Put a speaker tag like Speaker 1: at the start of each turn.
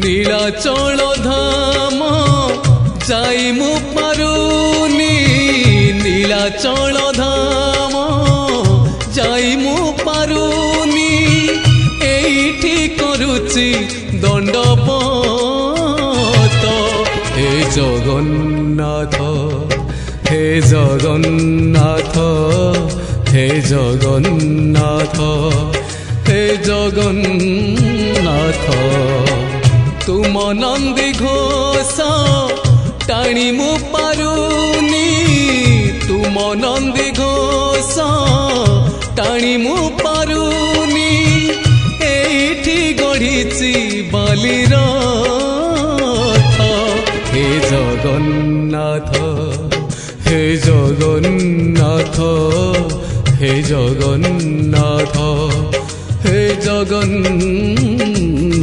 Speaker 1: নীলাচল ধাম যাই মু পারুনি নীলাচল ধাম যাই মু পারুনি এইটি করুচি দণ্ডপত হে জগন্নাথ হে জগন্নাথ হে জগন্নাথ হে জগন্নাথ তুম নন্দী ঘোষ টাণি মু পারুনি তুম নন্দী ঘোষ টাণি মু পারুনি এইটি গড়িছি বালির হে জগন্নাথ হে জগন্নাথ হে জগন্নাথ হে জগন্নাথ।